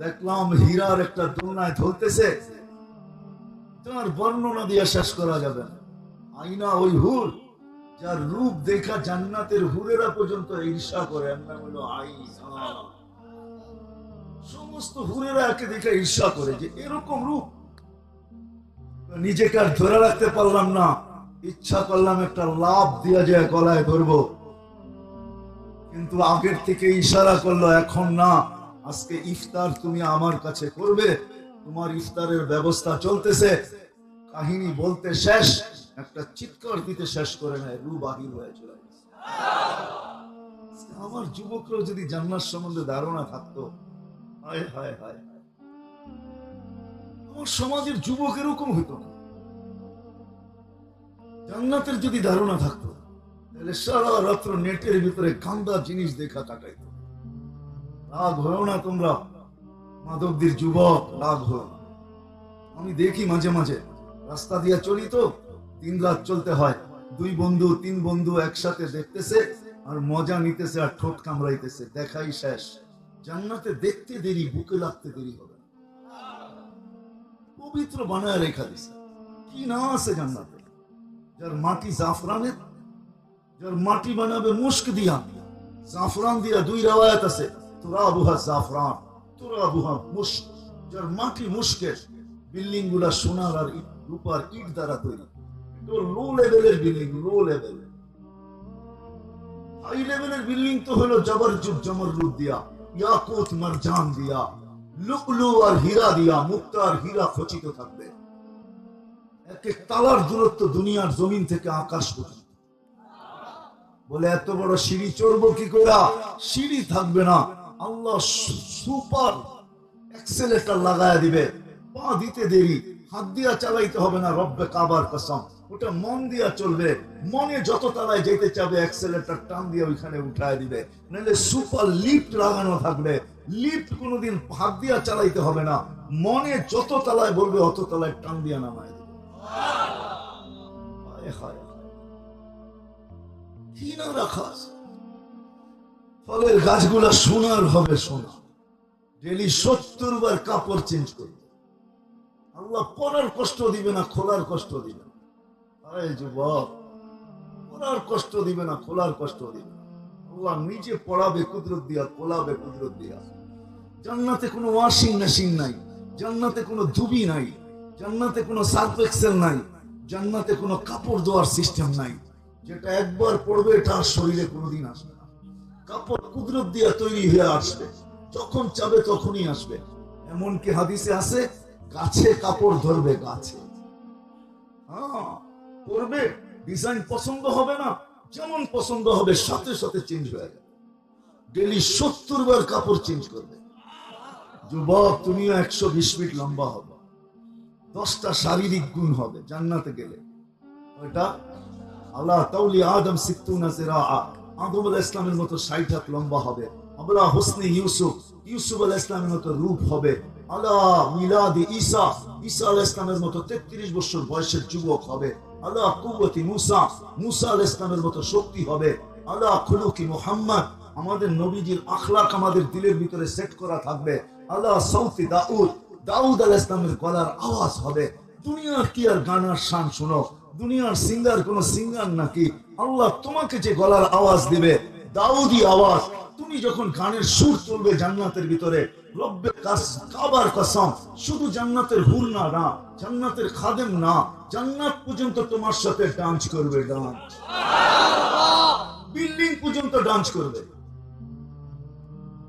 দেখলাম হীরার একটা দোলনায় ধরতেছে, তোমার বর্ণনা দিয়ে শেষ করা যাবে না। আইনা ওই হুর, যার রূপ দেখা জান্নাতের হুরেরা পর্যন্ত ঈর্ষা করে, এর নাম হলো আইনা। সমস্ত হুরেরা একে দেখে ঈর্ষা করে যে এরকম রূপ। নিজেকে আর ধরে রাখতে পারলাম না, ইচ্ছা করলাম একটা লাভ দিয়া যায় গলায় ধরবো, কিন্তু আগের থেকে ইশারা করলো এখন না, আজকে ইফতার তুমি আমার কাছে করবে, তোমার ইফতারের ব্যবস্থা চলতেছে। কাহিনী বলতে শেষ, একটা চিৎকার দিতে শেষ করে নেয়, রু বাহির হয়ে চলে গেছে। আমার যুবকরাও যদি জান্নাত সম্বন্ধে ধারণা থাকতো, হায় হায় হায়, আমার সমাজের যুবক এরকম হইতো না। জান্নাতের যদি ধারণা থাকতো, তাহলে সারা রাত্র নেটের ভিতরে গান্দা জিনিস দেখা কাটাইতো। রাগ হয়েও না তোমরা মাধবদীর যুবক, রাগ হয়েও না। আমি দেখি মাঝে মাঝে রাস্তা দিয়ে চলি তো, দিন রাত চলতে হয়, দুই বন্ধু তিন বন্ধু একসাথে দেখতেছে আর মজা নিতেছে আর ঠোঁট কামড়াইতেছে, দেখাই শেষ। জান্নাতে দেখতে দেরি, বুকে লাগতে দেরি হবে না। পবিত্র বানায় রেখা দিছে। কি না আছে জান্নাতে? যার মাটি জাফরানের, যার মাটি বানাবে মুস্ক দিয়া, জাফরান দিয়া। দুই রাওয়ায়াত আছে, তোরা আবুহা জাফরান, তোরা আবুহা মুস্ক। যার মাটি মুস্কের, বিল্ডিং গুলা সোনার আর রূপার ইট দ্বারা তৈরি। লো লেভেলের বিল্ডিং, লো লেভেল। হাই লেভেলের বিল্ডিং তো হলো জবরজুদ জমরুদ দিয়া, ইয়াকুত মারজান দিয়া, লুকলু আর হীরা দিয়া, মুক্তা আর হীরা খচিত থাকবে। এক এক তালার দূরত্ব দুনিয়ার জমিন থেকে আকাশ পর্যন্ত। বলে এত বড় সিঁড়ি চড়বো কি করে? সিঁড়ি থাকবে না, আল্লাহ সুপার এক্সেলেটর লাগায় দিবে। পা দিতে দেরি, হাত দিয়া চালাইতে হবে না, রব্বে কাবার কসম। ওটা মন দিয়া চলবে, মনে যত তালায় যেতে চাবে এক্সেলেটর টান দিয়ে ওইখানে উঠায় দিবে। নাহলে সুপার লিফট লাগানো থাকবে, লিফট কোনোদিন হাত দিয়া চালাইতে হবে না, মনে যত তালায় বলবে অত তালায় টান দিয়া নামায় দিবে। কি না রাখা আছে? ফলের গাছগুলা সোনার হবে, সোনা। ডেলি 70 বার কাপড় চেঞ্জ করবে। আল্লাহ পরার কষ্ট দিবে না, খোলার কষ্ট দিবে না। আরে যুবক, পরার কষ্ট দিবে না, খোলার কষ্ট দিবে না। আল্লাহ নিজে পড়াবে কুদরত দিয়া, খোলাবে কুদরত দিয়া। জান্নাতে কোনো ওয়াশিং মেশিন নাই, জান্নাতে কোনো ধুবি নাই, জান্নাতে কোনো সার্ফ এক্সেল নাই, জান্নাতে কোনো কাপড় ধোয়ার সিস্টেম নাই। যেটা একবার পড়বে এটা শরীরে কোনোদিন আসবে না। কাপড় কুদরত দিয়া তৈরি হয়ে আসবে, যখন চাবে তখনই আসবে। এমনকি হাদিসে আছে, গাছে কাপড় ধরবে, গাছে। হ্যাঁ, পড়বে, ডিজাইন পছন্দ হবে না, যেমন পছন্দ হবে সাথে সাথে চেঞ্জ হয়ে যাবে। ডেলি 70 বার কাপড় চেঞ্জ করবে। যুবক, তুমিও 120 ফিট লম্বা হবে, 10টা শারীরিক গুণ হবে জান্নাতে গেলে। ওইটা আল্লাহ তাউলি আদম 60 জিরাআ, আদম আলাইহিস সালামের মতো 60 হাত লম্বা হবে। আবরা হুসনে ইউসুফ, ইউসুফ আলাইহিস সালামের মতো রূপ হবে। আলা মিলাদি ঈসা, ঈসা আলাইহিস সালামের মতো 33 বছর বয়সের যুবক হবে। আলা কুওয়াতি মুসা, মুসা আলাইহিস সালামের মতো শক্তি হবে। আলা খুলুকি মুহাম্মদ, আমাদের নবীজির আখলাক আমাদের দিলের ভিতরে সেট করা থাকবে। আলা সাউতি দাউদ, দাউদ আলাইহিস সালামের গলার আওয়াজ হবে। দুনিয়ার কি আর গানার শান শুনো, দুনিয়ার সিঙ্গার কোন সিঙ্গার নাকি? আল্লাহ তোমাকে যে গলার আওয়াজ দিবে, দাউদি আওয়াজ, তুমি যখন গানের সুর তুলবে জান্নাতের ভিতরে, রব্বে কাবার কসম, শুধু জান্নাতের হুর না, জান্নাতের খাদেম না, জান্নাত পর্যন্ত তোমার সাথে ডান্স করবে, ডান্স। বিল্ডিং পর্যন্ত ডান্স করবে।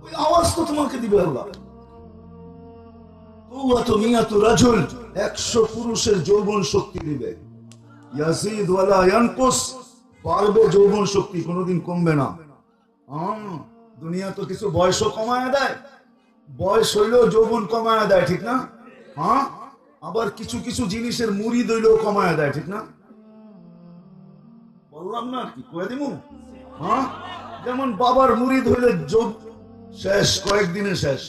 ওই আওয়াজ তো তোমাকে দিবে আল্লাহ। 100 পুরুষের যৌবন শক্তি দিবে। ইয়াজিদ ওয়ালা ইয়ানকুস, বাড়বে যৌবন শক্তি, কোনোদিন কমবে না। দুনিয়া তো কিছু বয়সও কমায় দেয়, বয়স হইলেও যৌবন কমায় দেয়, ঠিক না? হ্যাঁ, আবার কিছু কিছু জিনিসের মুরিদ হইলেও কমায় দেয়, ঠিক না? বললাম না কি কয়ে দিব? হ্যাঁ, যেমন বাবার মুরিদ হইলে যোগ শেষ, কয়েকদিনে শেষ।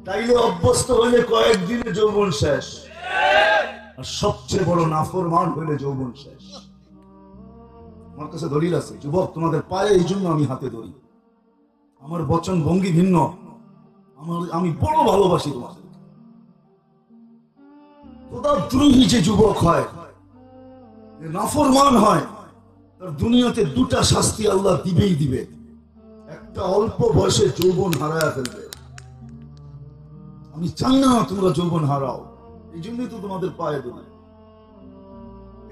তাইলে অভ্যস্ত হইলে কয়েকদিনে যৌবন শেষ। আর সবচেয়ে বড় নাফরমান হইলে যৌবন শেষ। আমার কাছে দলিল আছে যুবক, তোমাদের পায়ে এই জন্য আমি হাতে ধরি। আমার বচন ভঙ্গি ভিন্ন, আমি বড় ভালোবাসি তোমাদের। খোদাদ্রোহী যে যুবক হয়, যে নাফরমান হয়, তার দুনিয়াতে দুটা শাস্তি আল্লাহ দিবেই দিবে। একটা অল্প বয়সে যৌবন হারায়া ফেলবে। আমি চাই না তোমরা যৌবন হারাও, এই জন্যই তো তোমাদের পায়ে দেবে,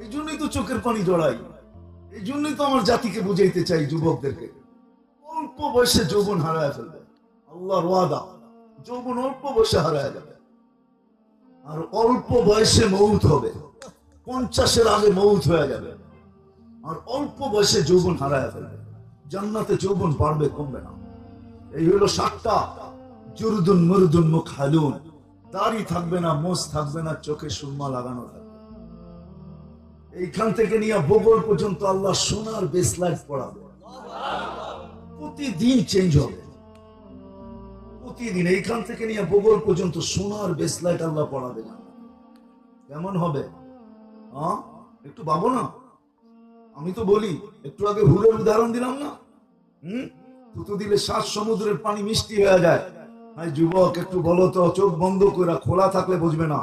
এই জন্যই তো চোখের পানি জড়াই, এই জন্যই তো আমার জাতিকে বুঝাইতে চাই যুবকদেরকে, অল্প বয়সে যৌবন হারায়া ফেলবে। আল্লাহর ওয়াদা, যৌবন অল্প বয়সে হারায়া যাবে। আর অল্প বয়সে মৌত হবে, 50-এর আগে মৌত হয়ে যাবে। আর অল্প বয়সে যৌবন হারায়া ফেলবে। জান্নাতে যৌবন বাড়বে, কমবে না। এই হলো 7টা। জুরদুন মুরদুন মুখালুন, দাড়ি থাকবে না, মোষ থাকবে না, চোখে সুরমা লাগানো থাকবে। এইখান থেকে নিয়ে বগল পর্যন্ত আল্লাহ সোনার বেসলাইট পড়াবে। প্রতিদিন চেঞ্জ হবে, প্রতিদিন এইখান থেকে নিয়ে বগল পর্যন্ত সোনার বেসলাইট আল্লাহ পড়াবে। কেমন হবে? একটু ভাবো না। আমি তো বলি, একটু আগে হুলের উদাহরণ দিলাম না? থুতু দিলে 7 সমুদ্রের পানি মিষ্টি হয়ে যায়। যুবক একটু বলো তো, চোখ বন্ধ করে, খোলা থাকলে বুঝবে না,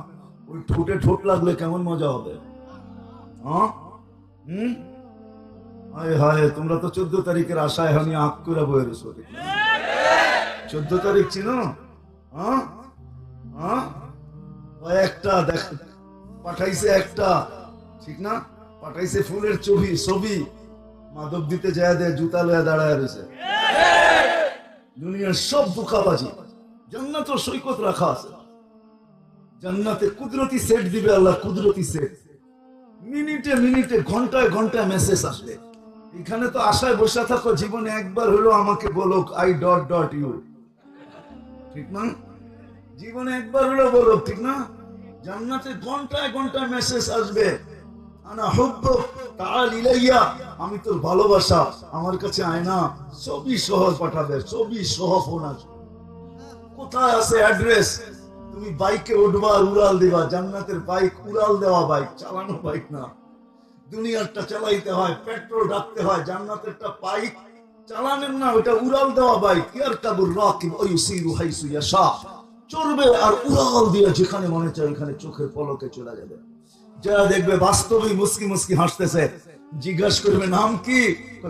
ওই ঠোঁটে ঠোঁট লাগলে কেমন মজা হবে। হায় হায়, তোমরা তো 14 তারিখের আশায় আমি আঁক করে বয়ে রয়েছো। 14 তারিখ ছিল, একটা দেখ পাঠাইছে, একটা ঠিক না, পাঠাইছে ফুলের ছবি, মাদক দিতে যায় দেয়, জুতা লয়ে দাঁড়ায় রয়েছে। দুনিয়ার সব ধোঁকাবাজি। জান্নাত সৈকত রাখা আছে, জান্নাতে কুদরতি সেট দিবে আল্লাহ, কুদরতি সেট। মিনিটে মিনিটে, ঘন্টায় ঘন্টায় মেসেজ আসবে। এখানে তো আশায় বসে থাকো, জীবনে একবার হলো আমাকে বলো আই ডট ডট ইউ, ঠিক না? জীবনে একবার হলো বলো, ঠিক না? জান্নাতে ঘন্টায় ঘন্টায় মেসেজ আসবে, আনা হুব্বুক তাআল ইলাইয়া, আমি তোর ভালোবাসা, আমার কাছে আয় না। ছবি সহ পাঠাবে, ছবি সহ ফোন আসবে। কোথায় আছে অ্যাড্রেস? তুমি বাইকে উঠবা, উড়াল দিবা। জান্নাতের বাইক উড়াল দেওয়া বাইক, চালানো বাইক না। দুনিয়ারটা চালাইতে হয়, পেট্রোল ঢাকতে হয়। জান্নাতেরটা বাইক চালানেন না, ওটা উড়াল দেওয়া বাইক। ইয়ারকাবুর রাকিব ওয়া ইউসিরু হাইসু ইয়াশা, চড়বে আর উড়াল দিয়ে যেখানে মনে চায় ওখানে চোখের পলকে চলে যাবে। যারা দেখবে বাস্তবেই মুস্কি মুস্কি হাসতেছে, জিজ্ঞাসা করবে নাম কি?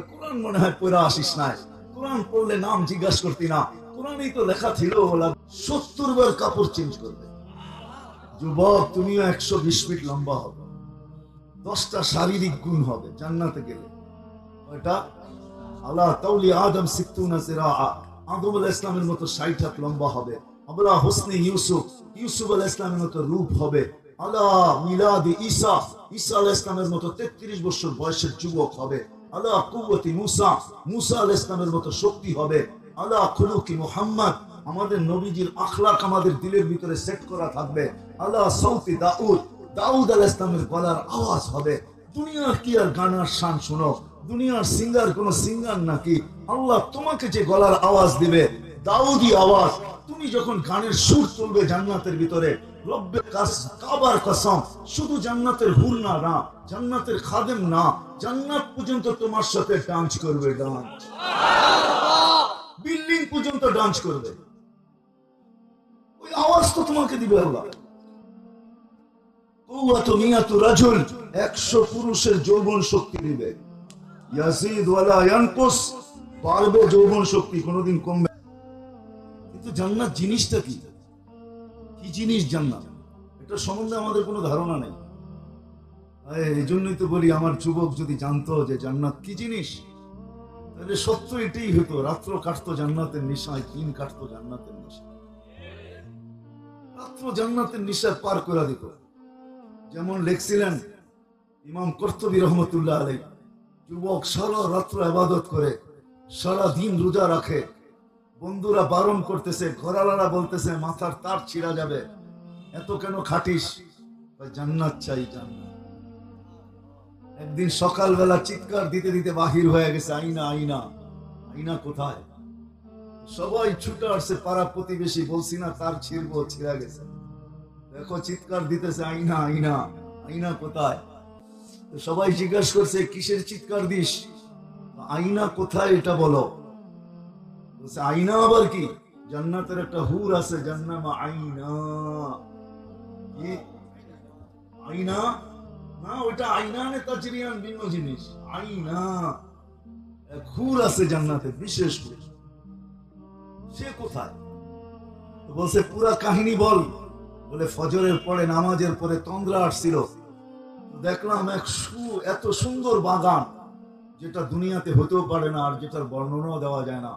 কোরআন মনে হয় পড়া আসিস নাই, কোরআন পড়লে নাম জিজ্ঞাসা করতি না, কোরআনই তো লেখা ছিল। 70 বার কাপড় চেঞ্জ করবে। যুবক, তুমিও 120 ফিট লম্বা হবে, 10টা শারীরিক গুণ হবে জান্নাতে গেলে। ওইটা আল্লাহ তাওলি আদম 60 জিরাআ, আদম আলাইহিস ইসলামের মতো 60 হাত লম্বা হবে। আবরা হোসনে ইউসুফ আলাইহিস ইসলামের মতো রূপ হবে। আল্লাহ মিলাদি ঈসা আলাইহিস ইসলামের মতো 33 বছর বয়সের যুবক হবে। আল্লাহ কুওয়াতি মুসা আলাইহিস ইসলামের মতো শক্তি হবে। আল্লাহ খুলুকি মুহাম্মদ, আমাদের নবীজির আখলাক আমাদের দিলের ভিতরে সেট করা থাকবে। আল্লাহ সাউতি দাউদ আলাইহিস ইসলামের গলার আওয়াজ হবে। দুনিয়ার কি আর গানার শান শোনো, দুনিয়ার সিঙ্গার কোন সিঙ্গার নাকি? আল্লাহ তোমাকে যে গলার আওয়াজ দিবে, দাউদি আওয়াজ, তুমি যখন গানের সুর তুলবে জান্নাতের ভিতরে, রব্বে কাবার কসম, শুধু জান্নাতের হুর না, জান্নাতের খাদেম না, জান্নাত পর্যন্ত তোমার সাথে ডান্স করবে। ডান্স, বিল্ডিং পর্যন্ত ডান্স করবে। ওই আওয়াজ তো তোমাকে দিবে আল্লাহ। কুওয়াতু মিয়াতু রাজুল, 100 পুরুষের যৌবন শক্তি দিবে। ইয়াজিদ ওয়ালা ইয়ানকুস, বাড়বে যৌবন শক্তি, কোনোদিন কমবে। কিন্তু জান্নাত জিনিসটা কি? কি জিনিস জান্নাত? এটা সম্বন্ধে আমাদের কোনো ধারণা নেই। এই জন্যই তো বলি, আমার যুবক যদি জানতো যে জান্নাত কি জিনিস, তাহলে সত্য এটাই হতো, রাত্র কাটতো জান্নাতের নিশায়, দিন কাটতো জান্নাতের নিশায়, রাত্র জান্নাতের নিশায় পার করে দিত। যেমন লিখছিলেন ইমাম কর্তুবী রহমতুল্লাহ আলাইহি, যুবক সারা রাত্র ইবাদত করে, সারা দিন রোজা রাখে, বন্ধুরা বারণ করতেছে, ঘোড়ালারা বলতেছে মাথার তার ছিঁড়া যাবে, এত কেন খাটিস? জান্নাত চাই, জান্নাত। একদিন সকালবেলা চিৎকার দিতে দিতে বাহির হয়ে গেছে, আইনা আইনা আইনা কোথায়? সবাই ছুটে আসছে, পাড়া প্রতিবেশী, বলছি না তার ছিঁড়বো, ছিঁড়া গেছে, দেখো চিৎকার দিতেছে, আইনা আইনা আইনা কোথায়? সবাই জিজ্ঞাসা করছে কিসের চিৎকার দিস? আইনা কোথায় এটা বলো। আইনা আবার কি? জান্নাতের একটা হুর আছে, জান্নাম আইনা। কি আইনা? না, ওইটা আইনানে তাজরিয়ান ভিন্ন জিনিস। আইনা এক হুর আছে জান্নাতে, বিশেষ হুর। সে কোথায়? বলছে পুরা কাহিনী বল। বলে ফজরের পরে, নামাজের পরে তন্দ্রা আসছিল, দেখলাম এত সুন্দর বাগান, যেটা দুনিয়াতে হতেও পারে না, আর যেটার বর্ণনাও দেওয়া যায় না।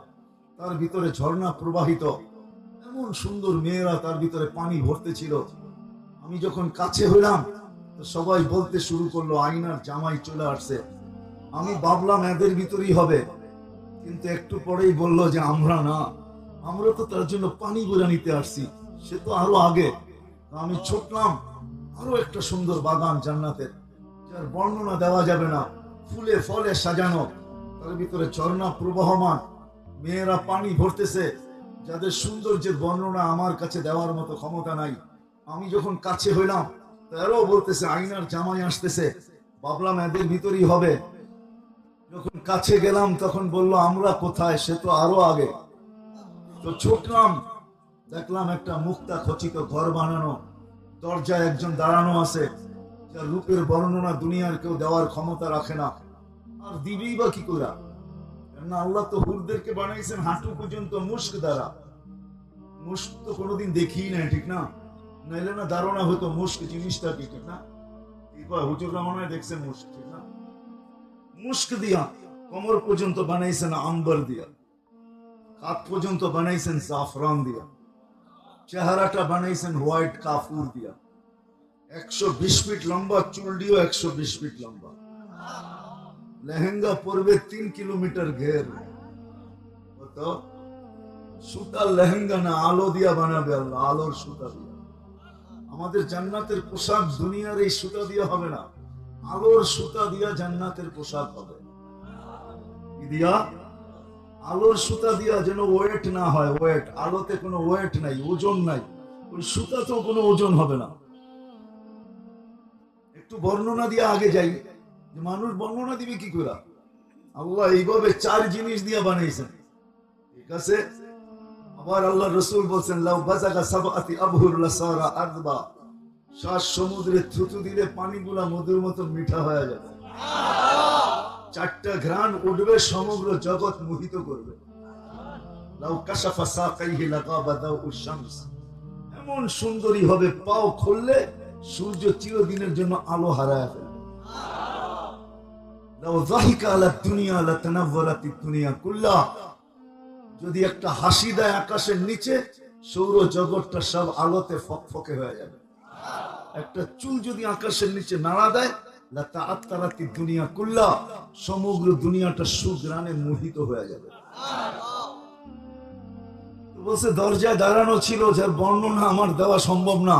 তার ভিতরে ঝর্ণা প্রবাহিত, এমন সুন্দর মেয়েরা, তার ভিতরে পানি ভর্তি ছিল। আমি যখন কাছে হইলাম তো সবাই বলতে শুরু করলো আইনার জামাই চলে আসছে। আমি ভাবলাম এদের ভিতরেই হবে, কিন্তু একটু পরেই বললো যে আমরা না, আমরা তো তার জন্য পানি বইরা নিতে আসছি, সে তো আরো আগে। আমি ছুটলাম, আরো একটা সুন্দর বাগান জান্নাতের, যার বর্ণনা দেওয়া যাবে না, ফুলে ফলে সাজানো, তার ভিতরে ঝর্ণা প্রবাহমান, মেয়েরা পানি ভরতেছে, যাদের সৌন্দর্যের বর্ণনা আমার কাছে দেওয়ার মতো ক্ষমতা নাই। আমি যখন কাছে হইলাম, তারাও বলতেছে আইনার জামাই আসতেছে, ভাবলাম এদের ভিতরেই হবে। যখন কাছে গেলাম তখন বলল আমরা কোথায়, সে তো আরো আগে। তো ছুটলাম, দেখলাম একটা মুক্তা খচিত ঘর বানানো, দরজায় একজন দাঁড়ানো আছে, যার রূপের বর্ণনা দুনিয়ার কেউ দেওয়ার ক্ষমতা রাখে না। আর দিবেই বা কি করে? না, আল্লাহ তো হুরদেরকে বানাইছেন হাঁটু পর্যন্ত মুস্ক দ্বারা। মুস্ক তো কোনোদিন দেখি না, ঠিক না? নাইলে না ধারণা হতো মুস্ক জিনিসটা কি, ঠিক না? হুজুররা মনে হয় দেখছেন মুস্ক, ঠিক না? মুস্ক দিয়া কোমর পর্যন্ত বানাইছেন আম্বর দিয়া, হাত পর্যন্ত বানাইছেন জাফরান দিয়া, চেহারাটা বানাইছেন হোয়াইট কাফুর দিয়া, 120 ফিট লম্বা, চুল দিয়েও 120 ফিট লম্বা, লেহেঙ্গা পরবে 3 কিলোমিটার ঘের। সুতার লেহেঙ্গা না, আলো দিয়া বানাবে আল্লাহ, আলোর সুতা দিয়া। আমাদের জান্নাতের পোশাক দুনিয়ার এই সুতা দিয়া হবে না, আলোর সুতা দিয়া জান্নাতের পোশাক হবে। দিয়া আলোর সুতা দিয়া, যেন ওয়েট না হয়। ওয়েট, আলোতে কোনো ওয়েট নাই, ওজন নাই, ওই সুতাতেও কোনো ওজন হবে না। একটু বর্ণনা দিয়ে আগে যাই, যে মানুষ বর্ণনা দিবে কি করে? আল্লাহ এইভাবে 4 জিনিস দিয়ে বানাইছেন, ঠিক আছে? আবার আল্লাহ রসুল বলছেন লাউ বাজাগা সাবআতি আবহুর লাসারা আযবা, 7 সমুদ্রে থুতু দিলে পানিগুলা মধুর মতো মিঠা হয়ে যাবে। 4টা ঘ্রাণ উঠবে, সমগ্র জগৎ মোহিত করবে। লাউ কাশাফা সাকাইহি লাগাবা দাউউশ শামস, এমন সুন্দরী হবে, পাও খুললে সূর্য চিরদিনের জন্য আলো হারায় ফেলবে। লাউ যাহিকা আলা দুনিয়া লাতানাওয়ারাতিদ দুনিয়া কুল্লাহ, যদি একটা হাসি দেয় আকাশের নিচে, সৌর জগৎটা সব আলোতে ফকফকে হয়ে যাবে। একটা চুল যদি আকাশের নিচে নাড়া দেয়, লাতাআত্তারাতিদ দুনিয়া কুল্লাহ, সমগ্র দুনিয়াটা সুঘ্রাণে মোহিত হয়ে যাবে। বলছে দরজায় দাঁড়ানো ছিল, যার বর্ণনা আমার দেওয়া সম্ভব না।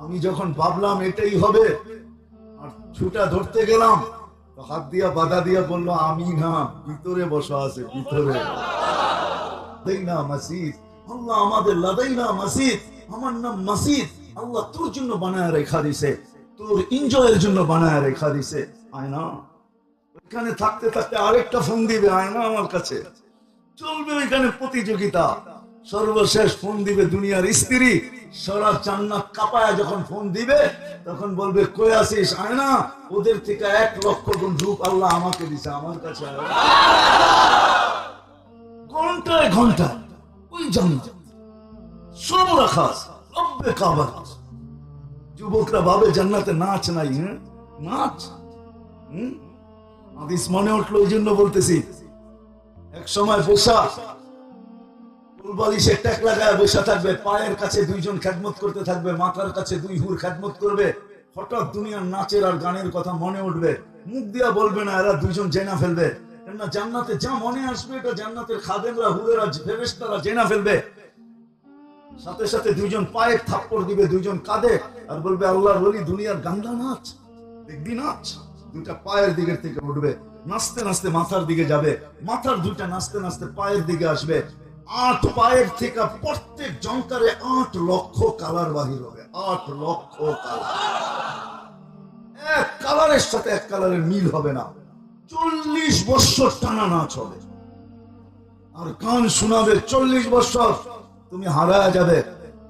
আমি যখন ভাবলাম এটাই হবে, আর ছুটা ধরতে গেলাম, তো হাত দিয়া বাধা দিয়া বললো আমি না, ভিতরে বসা আছে, ভিতরে। লাদাইনা মাসিদ, আল্লাহ আমাদের লাদাইনা মাসিদ, আমার নাম মাসিদ, আল্লাহ তোর জন্য বানায় রেখা দিছে, তোর এনজয়ের জন্য বানায় রেখা দিছে। আয়না ওইখানে থাকতে থাকতে আরেকটা ফোন দিবে, আয়না আমার কাছে চলবে ওইখানে প্রতিযোগিতা। সর্বশেষ ফোন দিবে দুনিয়ার স্ত্রী, সারা জান্নাত কাঁপায়া যখন ফোন দিবে, তখন বলবে কই আছিস? আয়না ওদের থেকে 1 লক্ষ গুণ রূপ আল্লাহ আমাকে দিছে, আমার কাছে। ঘন্টায় ঘন্টায় ওই জান্নাত সব রাখা আছে, রব্বে কাবা। যুবকরা ভাবে জান্নাতে নাচ নাই। হ্যাঁ, নাচ। হাদিস মনে উঠলো, ওই জন্য বলতেছি। এক সময় বসা বালিশে ট্যাক লাগায় বসা থাকবে, পায়ের কাছে 2 জন খেদমত করতে থাকবে, মাথার কাছে 2 হুর খেদমত করবে। হঠাৎ দুনিয়ার নাচের আর গানের কথা মনে উঠবে, মুখ দিয়া বলবে না, এরা 2 জন জেনা ফেলবে। কেননা জান্নাতে যা মনে আসবে, এটা জান্নাতের খাদেমরা, হুরেরা, ফেরেশতারা জেনা ফেলবে। সাথে সাথে 2 জন পায়ে থাপ্পড় দিবে, 2 জন কাঁদে, আর বলবে আল্লাহর ওলি দুনিয়ার গান্দা নাচ দেখবি, নাচ। 2টা পায়ের দিকের থেকে উঠবে, নাচতে নাচতে মাথার দিকে যাবে, মাথার 2টা নাচতে নাচতে পায়ের দিকে আসবে। 8 পায়ের থেকে প্রত্যেক জঙ্কারে 8 লক্ষ কালার বাহির হবে। 8 লক্ষ কালার, এক কালারের সাথে এক কালারের মিল হবে না। 40 বছর টানা নাচ হবে। আর কান শোনাবে 40 বছর, তুমি হারায়া যাবে।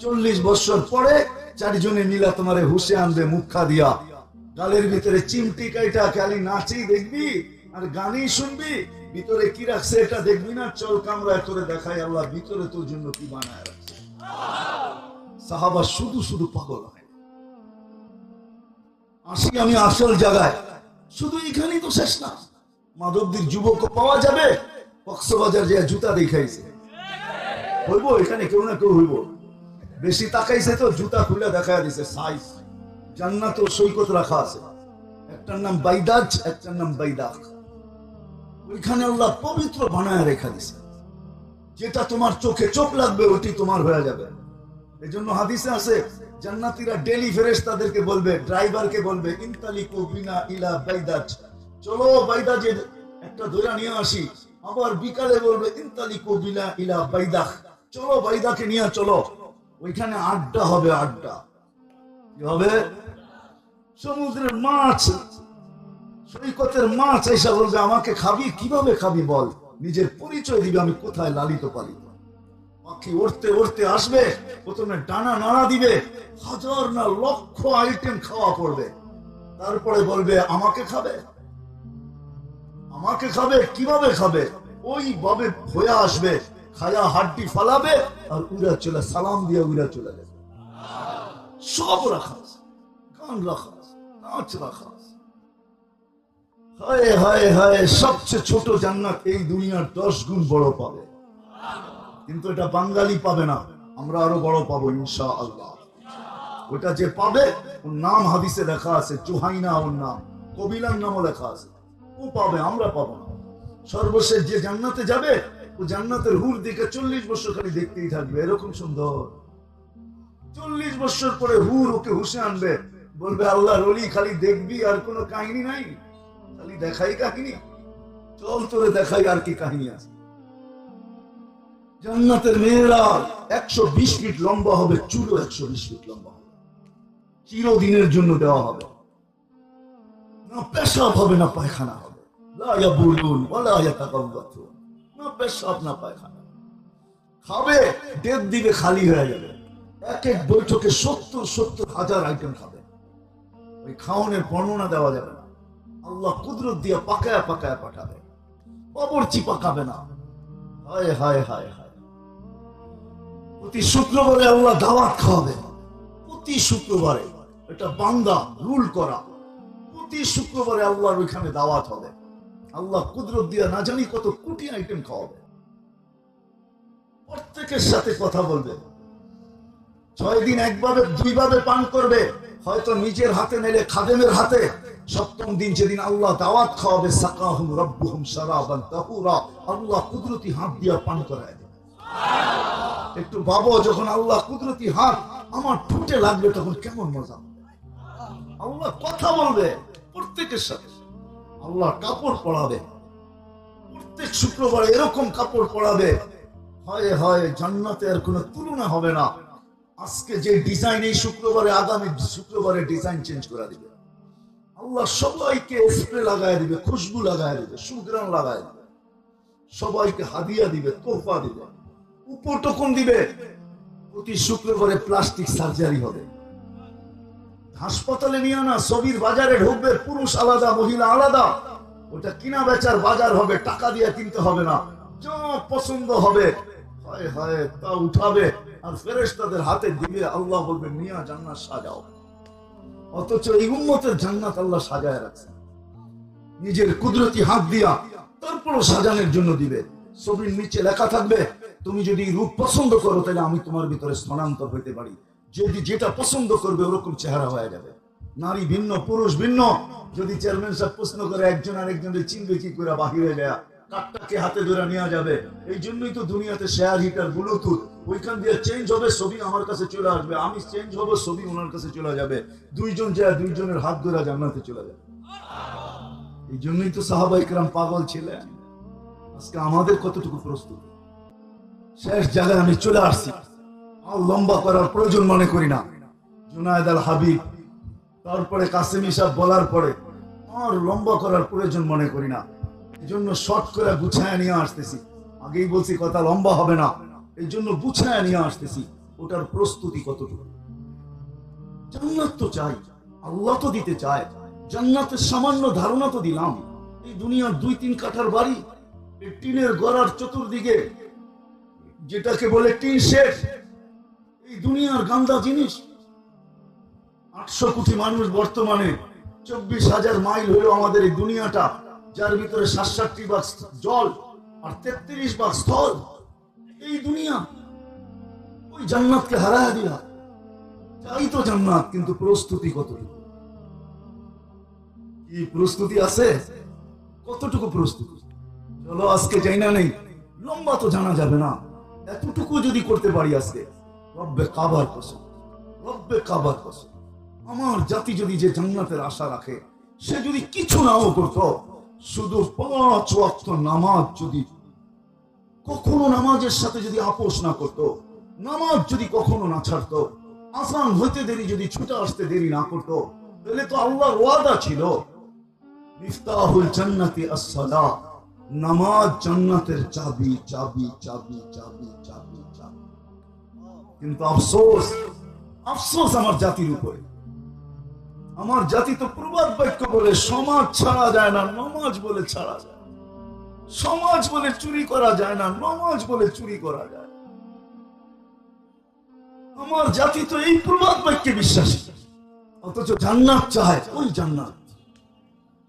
40 বছর পরে চারজনে মিলা তোমারে হুশে আনবে মুখা দিয়া। গালের ভিতরে চিমটি কাইটা খালি নাচেই দেখবি আর গানই শুনবি, ভিতরে কি রাখছে এটা দেখবি না। চল কামরায় করে দেখাই আল্লাহ ভিতরে তোর জন্য কি বানায় রাখছে। সাহাবা শুধু শুধু পাগল হয়। আসি আমি আসল জায়গায়, শুধু এখানেই তো শেষ না। মাধবদীর যুবক পাওয়া যাবে, কক্সবাজার যে জুতা দেখাইছে হইব, এখানে কেউ না কেউ হইব। বেশি তাকাইছে তো জুতা খুলে দেখা দিছে সাইজ। জান্নাত ও সৈকত রাখা আছে, একটার নাম বাইদাজ, একটার নাম বাইদাক। ওইখানে আল্লাহ পবিত্র বানায় রেখা দিছে। যেটা তোমার চোখে চোখ লাগবে ওটি তোমার হয়ে যাবে। এই জন্য হাদিসে আছে জান্নাতীরা ডেলি ফেরেশতাদেরকে বলবে, ড্রাইভারকে বলবে, ইনতালিকু বিনা ইলা বাইদাজ, চলো বাইদাজের একটা দইরা নিয়ে আসি। আবার বিকালে বলবে ইনতালিকু বিনা ইলা বাইদাক, চলো বাইদাকে নিয়ে চলো। ওইখানে আড্ডা হবে, আড্ডা কি হবে? সমুদ্রের মাছ, সৈকতের মাছ এসে বলবে আমাকে খাবি, কিভাবে খাবি বল। নিজের পরিচয় দিবে, আমি কোথায় লালিত পালিত। পাখি উড়তে উড়তে আসবে, প্রথমে ডানা নাড়া দিবে, হাজার না লক্ষ আইটেম খাওয়া পড়বে। তারপরে বলবে আমাকে খাবে, আমাকে খাবে, কিভাবে খাবে? ওইভাবে হয়ে আসবে, খায়া হাড্ডি ফালাবে আর উড়া চলে, সালাম দিয়ে উড়া চলে যাবে। সব রাখা আছে, গান রাখা আছে, নাচ রাখা আছে। হায় হায় হায়, সবচেয়ে ছোট জান্নাত এই দুনিয়ার 10 গুণ বড় পাবে। কিন্তু এটা বাঙালি পাবে না, আমরা আরো বড় পাবো ইনশাআল্লাহ। ওটা যে পাবে ওর নাম হাদিসে লেখা আছে, জুহাইনা ওর নাম, কবিলার নামও লেখা আছে। ও পাবে, আমরা পাবো না। সর্বশেষ যে জান্নাতে যাবে ও জান্নাতের হুর দিকে 40 বছর খালি দেখতেই থাকবে, এরকম সুন্দর। 40 বছর পরে হুর ওকে হুশে আনবে, বলবে আল্লাহর ওলি খালি দেখবি আর কোনো কাহিনী নাই, খালি দেখাই কাহিনী, চল তোরে দেখাই আর কি কাহিনী আছে। জান্নাতের মেয়েরা 120 ফিট লম্বা হবে, চুলও 120 ফিট লম্বা হবে, চিরদিনের জন্য দেওয়া হবে। না পেশাব হবে না পায়খানা হবে, লা ইয়াবুলুন ওয়ালা ইয়াতাকাব্বাতুন, না পেশাব না পায়খানা। খাবে, ডেট দিবে, খালি হয়ে যাবে। এক এক বৈঠকে 70 হাজার আইটেম খাবে। ওই খাওয়ানোর বর্ণনা দেওয়া যাবে না। আল্লাহ কুদরত দিয়ে পাকায়া পাকায়া পাঠাবে, বাবুর্চি পাকাবে না। হায় হায় হায় হায়। প্রতি শুক্রবারে আল্লাহ দাওয়াত খাওয়াবে, প্রতি শুক্রবারে। এটা বান্দা রুল করা, প্রতি শুক্রবারে আল্লাহর ওইখানে দাওয়াত হবে। আল্লাহ কুদরত দিয়ে না জানি কত কোটি আইটেম খাওয়াবে। প্রত্যেকের সাথে কথা বলবে। 6 দিন একভাবে দুইভাবে পান করবে, হয়তো নিজের হাতে নিলে খাদেমের হাতে। 7ম দিন যেদিন আল্লাহ দাওয়াত খাওয়াবে, সাকাহুম রাব্বুহুম শারাবান তাহুরা, আল্লাহ কুদরতি হাত দিয়ে পান করায় দেবে। একটু ভাবো, যখন আল্লাহ কুদরতি হাত আমার ঠোঁটে লাগবে তখন কেমন মজা হবে। আল্লাহ কথা বলবে প্রত্যেকের সাথে। আল্লাহ কাপড় পরাবে, প্রত্যেক শুক্রবারে এরকম কাপড় পরাবে, হয় হয় জান্নাতে আর কোনো তুলনা হবে না। আজকে যে ডিজাইন এই শুক্রবারে, আগামী শুক্রবারে ডিজাইন চেঞ্জ করে দিবে আল্লাহ। সবাইকে স্প্রে লাগায় দিবে, খুশবু লাগায় দিবে, সুঘ্রাণ লাগায় দিবে, সবাইকে হাদিয়া দিবে, তোহফা দিবে, উপটকন দিবে। প্রতি শুক্রবারে প্লাস্টিক সার্জারি হবে। হাসপাতালে নিয়ে না, ছবির বাজারে ঢুকবে, পুরুষ আলাদা মহিলা আলাদা। ওটা কিনা বেচার বাজার হবে, টাকা দিয়ে কিনতে হবে না। যা পছন্দ হবে হায় হায় তা উঠাবে আর ফেরেশতাদের হাতে দিবে। আল্লাহ বলবে মিয়া জান্নাত সাজাও। অথচ এই উম্মতের জান্নাত আল্লাহ সাজায় রাখছে নিজের কুদরতি হাত দিয়া, তারপরও সাজানোর জন্য দিবে। ছবির নিচে লেখা থাকবে, তুমি যদি রূপ পছন্দ করো তাহলে আমি তোমার ভিতরে স্থানান্তর হইতে পারি। যদি যেটা পছন্দ করবে ওরকম চেহারা হয়ে যাবে। নারী ভিন্ন, পুরুষ ভিন্ন। যদি চেয়ারম্যান সাহেব প্রশ্ন করে একজন আরেকজনের চিনবে কি করে, বাহিরে যায় কাঠটাকে হাতে ধরে নেওয়া যাবে। এই জন্যই তো দুনিয়াতে শেয়ার হিটার, ব্লুটুথ, ওইখান দিয়ে চেঞ্জ হবে, ছবি আমার কাছে চলে আসবে, আমি চেঞ্জ হবো, ছবি ওনার কাছে চলে যাবে। দুইজন যায় দুইজনের হাত ধরে জান্নাতে চলে যাবে। এই জন্যই তো সাহাবায়ে কেরাম পাগল ছিলেন। আজকে আমাদের কতটুকু প্রস্তুতি। শেষ জায়গায় আমি চলে আসছি, আর লম্বা করার প্রয়োজন মনে করি না। জুনায়েদ আল হাবিব, তারপরে কাসেমি সাহেব বলার পরে আর লম্বা করার প্রয়োজন মনে করি না। এই জন্য শর্ট করে গুছায় নিয়ে আসতেছি। আগেই বলছি কথা লম্বা হবে না, এই জন্য গুছায় নিয়ে আসতেছি ওটার প্রস্তুতি কতটুকু। জান্নাত তো চাই, আল্লাহ তো দিতে চায়, জান্নাতের সামান্য ধারণা তো দিলাম। এই দুনিয়ার 2-3 কাঠার বাড়ি, এই টিনের গড়ার চতুর্দিকে যেটাকে বলে টিন শেড, এই দুনিয়ার গান্দা জিনিস। 800 কোটি মানুষ বর্তমানে, 24,000 মাইল হলো আমাদের এই দুনিয়াটা, যার ভিতরে 67 ভাগ জল আর 33 ভাগ স্থল। এই দুনিয়া ওই জান্নাতকে হারায় দিলা। চাই তো জান্নাত, কিন্তু প্রস্তুতি কতটুকু? কি প্রস্তুতি আছে? কতটুকু প্রস্তুতি? চলো আজকে যাই না, নেই লম্বা তো জানা যাবে না, এতটুকু যদি করতে পারি আজকে, রব্বে কাবার কসম, রব্বে কাবার কসম, আমার জাতি যদি যে জান্নাতের আশা রাখে, সে যদি কিছু নাও করত, শুধু 5 ওয়াক্ত নামাজ যদি কখনো, নামাজের সাথে যদি আপোষ না করত, নামাজ যদি কখনো না ছাড়তো, আসান হইতে দেরি যদি ছুটে আসতে দেরি না করতো, তাহলে তো আল্লাহর ওয়াদা ছিল মিফতাহুল জান্নাতি আস-সালাহ, নামাজ জান্নাতের চাবি, চাবি, চাবি, চাবি, চাবি, চাবি। কিন্তু আফসোস, আফসোস আমার জাতির উপরে। আমার জাতি তো প্রবাদ বাক্য বলে সমাজ ছাড়া যায় না, নামাজ বলে ছাড়া যায়। সমাজ বলে চুরি করা যায় না, নামাজ বলে চুরি করা যায়। আমার জাতি তো এই প্রবাদ বাক্যে বিশ্বাসী, অথচ জান্নাত চায়, ওই জান্নাত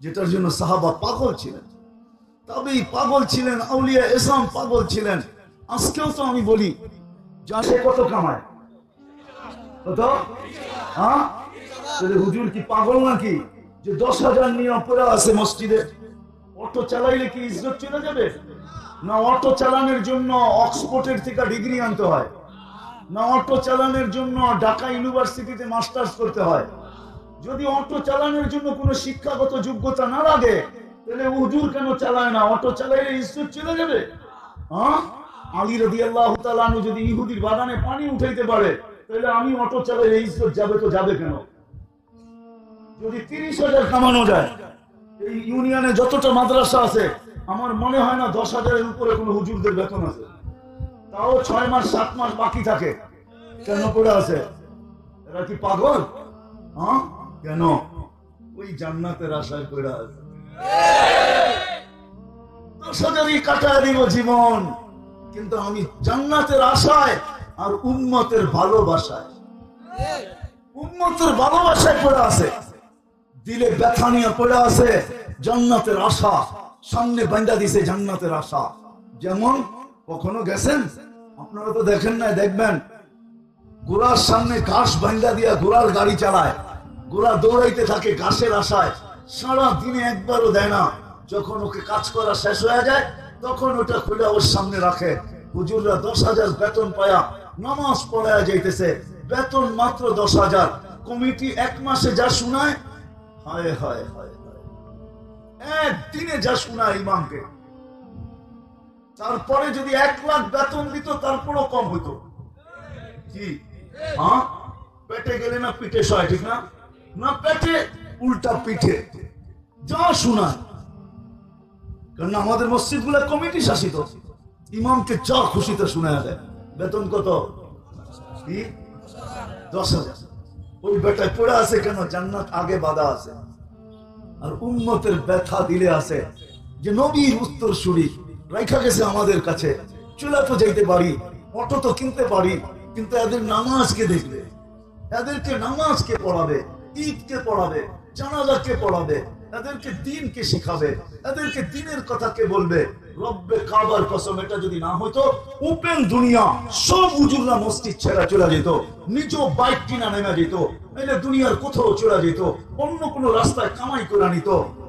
যেটার জন্য সাহাবা পাগল ছিলেন, তাবেঈ পাগল ছিলেন, আউলিয়া ইসলাম পাগল ছিলেন। আজকেও তো আমি বলি, জানে কত কামায়, কত? হ্যাঁ, হুজুর কি পাগল নাকি যে 10,000 নিয়ে পড়ে আছে মসজিদে? অটো চালাইলে কি ইজ্জত চলে যাবে? না অটো চালানোর জন্য অক্সফোর্ডের থেকে ডিগ্রি আনতে হয়, না অটো চালানোর জন্য ঢাকা ইউনিভার্সিটিতে মাস্টার্স করতে হয়। যদি অটো চালানোর জন্য কোনো শিক্ষাগত যোগ্যতা না লাগে, তাহলে হুজুর কেন চালায় না? অটো চালাইলে ইজ্জত চলে যাবে? হ্যাঁ, আলী রাদিয়াল্লাহু তাআলা আনহু যদি ইহুদির বাগানে পানি উঠাইতে পারে, তাহলে আমি অটো চালাইলে ইজ্জত যাবে তো যাবে কেন? যদি 30,000 কামানো যায়, এই ইউনিয়নে যতটা মাদ্রাসা আছে, আমার মনে হয় না 10,000-এর উপরে কোনো হুজুরদের বেতন আছে। তাও 6 মাস 7 মাস বাকি থাকে, কেন পড়ে আছে? এরা কি পাগল? হ্যাঁ, কেন? ওই জান্নাতের আশায় পড়ে আছে। 10,000-ই কাটায় দিব জীবন, কিন্তু আমি জান্নাতের আশায় আর উম্মতের ভালোবাসায়, উম্মতের ভালোবাসায় পড়ে আছে। দিলে ব্যথা নিয়ে পড়ে আছে, জান্নাতের আশা সামনে বাঁধা দিছে, জান্নাতের আশা। যেমন কখনো গেছেন আপনারা? তো দেখেন না, দেখবেন ঘোড়ার সামনে ঘাস বাঁধা দিয়া ঘোড়ার গাড়ি চালায়, ঘোড়া দৌড়াইতে থাকে ঘাসের আশায়, সারা দিনে একবারও দেয় না। যখন ওকে কাজ করা শেষ হয়ে যায়, তখন ওটা খুলে ওর সামনে রাখে। হুজুররা 10,000 বেতন পায়া নামাজ পড়ায় যাইতেছে, বেতন মাত্র 10,000। কমিটি 1 মাসে যা শুনায়, হায় হায় হায়, একদিনে যা শোনায় ইমামকে, তারপরে যদি 1 লাখ বেতন দিত, তারপরও কম হইতো। কি হ্যাঁ, পেটে গেলে না পিঠে সয়, ঠিক না? না পেটে, উল্টা পিঠে যা শোনায়। কারণ আমাদের মসজিদ গুলা কমিটি শাসিত, ইমামকে যা খুশিতে শোনায় দেয়। বেতন কত? 10,000। ওই বেটায় পড়ে আছে কেন? জান্নাত আগে বাধা আছে। আর উম্মতের ব্যথা দিলে আছে যে নবীর উত্তর সুরি রাইখা গেছে আমাদের কাছে, চলে তো যাইতে পারি, অটো তো কিনতে পারি, কিন্তু এদের নামাজকে দেখলে, এদেরকে নামাজকে পড়াবে, ঈদকে পড়াবে, জানাজাকে পড়াবে, এদেরকে দিনকে শিখাবে, এদেরকে দিনের কথা কে বলবে? রব্বে কাবার কসম, এটা যদি না হইতো, ওপেন দুনিয়া সব হুজুররা মসজিদ ছেড়ে চলে যেত, নিজ বাইক কিনা নেমে যেত, নাহলে দুনিয়ার কোথাও চলে যেত, অন্য কোনো রাস্তায় কামাই করে নিত,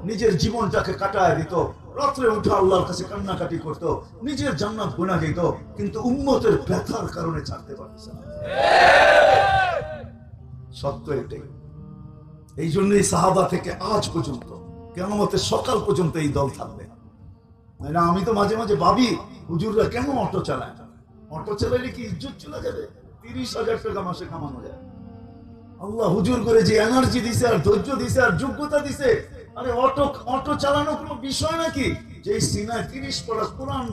নিজের জীবনটাকে কাটায় দিত, রাত্রে উঠে আল্লাহর কাছে কান্নাকাটি করত, নিজের জান্নাত গোনা যেত, কিন্তু উম্মতের ব্যথার কারণে ছাড়তে পারছে না। সত্য এটাই। এই জন্যই সাহাবা থেকে আজ পর্যন্ত, কিয়ামতের সকাল পর্যন্ত এই দল থাকবে। না, আমি তো মাঝে মাঝে ভাবি, হুজুররা কেন অটো চালায়? অটো চালাইলে কি ইজ্জত চলে যাবে? 30,000 টাকা মাসে কামানো যায়। আল্লাহ হুজুর করে যে এনার্জি দিছে, আর ধৈর্য দিছে, আর যোগ্যতা দিছে, আরে অটো চালানো কোনো বিষয় নাকি? যে সিনায় 30 পড়া কোরআন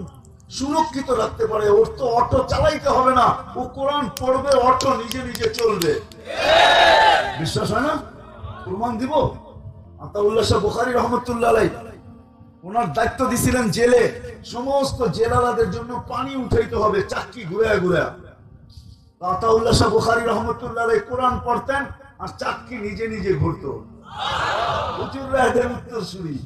সুরক্ষিত রাখতে পারে। ওর তো অটো চালাইতে হবে না, ও কোরআন পড়বে, অটো নিজে নিজে চলবে। বিশ্বাস হয় না? প্রমাণ দিব। আতাউল্লাহ শাহ বুখারী রহমতুল্লাহ আলাইহি ওনার দায়িত্ব দিছিলেন জেলে সমস্ত জেলারাদের জন্য পানি উঠাইতে হবে চাক্কি ঘুরে ঘুরে। আতাউল্লাহ শাহ বুখারী রহমতুল্লাহ আলাইহি কোরআন পড়তেন আর চাক্কি নিজে নিজে ঘুরতো। হুজুররা এদের উত্তরসূরি।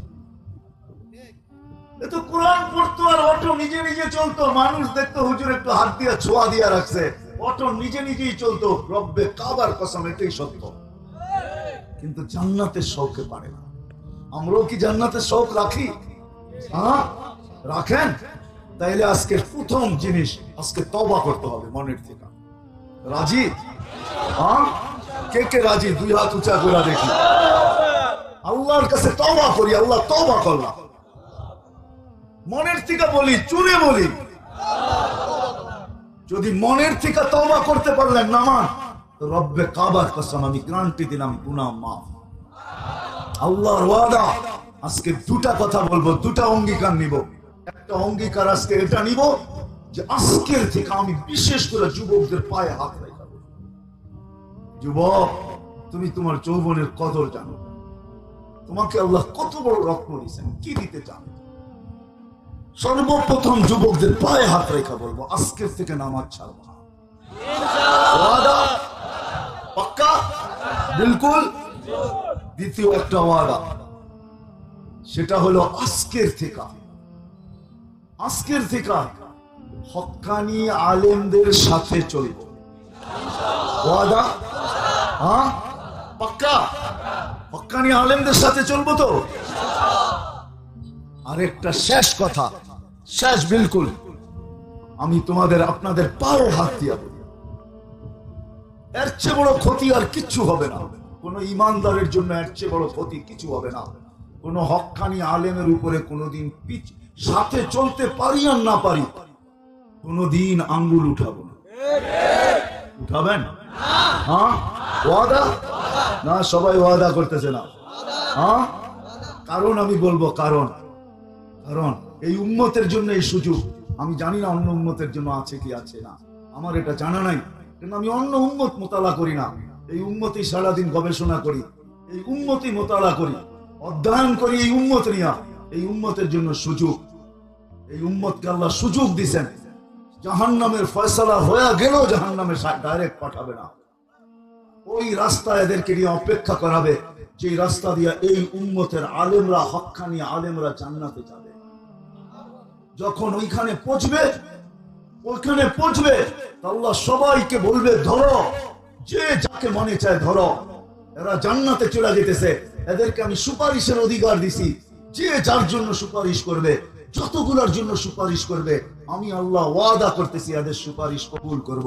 এ তো কোরআন পড়তো আর অটো নিজে নিজে চলতো। মানুষ দেখতো হুজুর একটু হাত দিয়া ছোঁয়া দিয়া রাখছে, অটো নিজে নিজেই চলতো। রব্বে কাবার কসম, এটাই সত্য। কিন্তু জান্নাতের শৌকে পারে না। আমরাও কি জান্নাতের শৌক রাখি? হ্যাঁ, রাখেন? তাইলে আজকে প্রথম জিনিস, আজকে তওবা করতে হবে মনের থেকে। রাজি? হ্যাঁ, কে কে রাজি? দুই হাত উঁচা করে দেখি। আল্লাহর কাছে তওবা করি। আল্লাহ তওবা করলাম, মনের থেকে বলি, চুরে বলি। যদি মনের থেকে তওবা করতে পারলেন নামান, তো রব্বে কাবার কসম আমি গ্যারান্টি দিলাম গুনাহ মাফ। আল্লাহর ওয়াদা। আজকে দুটা কথা বলবো, দুটা অঙ্গীকার নিব। একটা অঙ্গীকার আজকে এটা নিব যে আজকের থেকে আমি বিশেষ করে যুবকদের পায়ে হাত রাখবো। যুবক, তুমি তোমার যৌবনের কদর জানো। তোমাকে আল্লাহ কত বড় রত্ন দিয়েছেন, কি দিতে চান? সর্বপ্রথম যুবকদের পায়ে হাত রেখা বলবো, আজকের থেকে নামাজ ছাড়বো না। ওয়াদা? পাক্কা? বিলকুল। দ্বিতীয় একটা ওয়াদা, সেটা হলো আজকের থেকে হক্কানি আলেমদের সাথে চলবো। ওয়াদা? হ্যাঁ, পাক্কা? হক্কানি আলেমদের সাথে চলবো তো? আরেকটা শেষ কথা, শেষ বিলকুল, আমি তোমাদের আপনাদের পায়ে হাত দিয়া বলি, এর চেয়ে বড় ক্ষতি আর কিচ্ছু হবে না। কোন ইমানদারের জন্য এর চেয়ে বড় ক্ষতি কিছু হবে না। কোন হক্কানি আলেমের উপরে কোনদিন সাথে চলতে পারি আর না পারি, কোনদিন আঙ্গুল উঠাবো না। উঠাবেন? হ্যাঁ, ওয়াদা? না, সবাই ওয়াদা করতেছে না। হ্যাঁ, কারণ আমি বলবো, কারণ এই উম্মতের জন্য এই সুযোগ। আমি জানি না অন্য উম্মতের জন্য আছে কি আছে না, আমার এটা জানা নাই। কিন্তু আমি অন্য উম্মত মোতালা করি না, এই উম্মতই সারাদিন গবেষণা করি, এই উম্মতই মোতালা করি, অধ্যয়ন করি এই উম্মত নিয়া। এই উম্মতের জন্য সুযোগ। এই উম্মতকে আল্লাহ সুযোগ দিয়েছেন। জাহান্নামের ফয়সালা হয়ে গেলেও জাহান্নামে ডাইরেক্ট পাঠাবে না। ওই রাস্তা এদেরকে নিয়ে অপেক্ষা করাবে, যে রাস্তা দিয়ে এই উম্মতের আলেমরা, হক্কানি আলেমরা জান্নাতে যাবে। যখন ওইখানে পৌঁছবে আল্লাহ সবাইকে বলবে, ধরো, যে যাকে মনে চায় ধরো, এরা জান্নাতে চলে যেতেছে। এদেরকে আমি সুপারিশের অধিকার দিছি। যে যার জন্য সুপারিশ করবে, যতগুলোর জন্য সুপারিশ করবে, আমি আল্লাহ ওয়াদা করতেছি এদের সুপারিশ কবুল করব।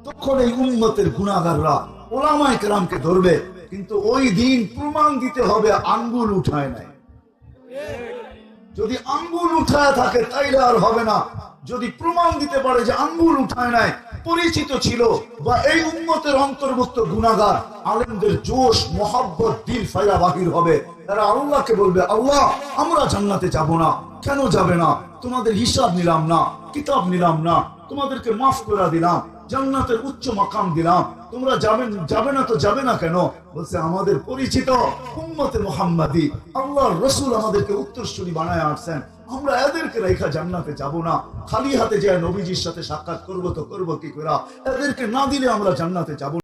তখন এই উম্মতের গুনাহগাররা ওলামায়ে কেরামকে ধরবে, কিন্তু ওই দিন প্রমাণ দিতে হবে আঙ্গুল উঠায় নাই। যদি আঙ্গুল উঠায় থাকে তাইলে আর হবে না। যদি প্রমাণ দিতে পারে যে আঙ্গুল উঠায় নাই, পরিচিত ছিল, বা এই উম্মতের অন্তর্ভুক্ত গুনাহগার, আলেমদের জোশ মোহাব্বত দিল ফাইরা বাহির হবে। এরা আল্লাহকে বলবে, আল্লাহ আমরা জান্নাতে যাব না। কেন যাবে না? তোমাদের হিসাব নিলাম না, কিতাব নিলাম না, তোমাদেরকে মাফ করে দিলাম, জান্নাতের উচ্চ মাকাম দিলাম, তোমরা যাবে না তো যাবে না কেন? বলছে, আমাদের পরিচিত উম্মতে মুহাম্মাদি, আল্লাহর রাসূল আমাদেরকে উত্তরসূরি বানায় আসছেন, আমরা এদেরকে রেখা জান্নাতে যাব না। খালি হাতে যায় নবীজির সাথে সাক্ষাৎ করবো তো করবো কি করে? এদেরকে না দিলে আমরা জান্নাতে যাব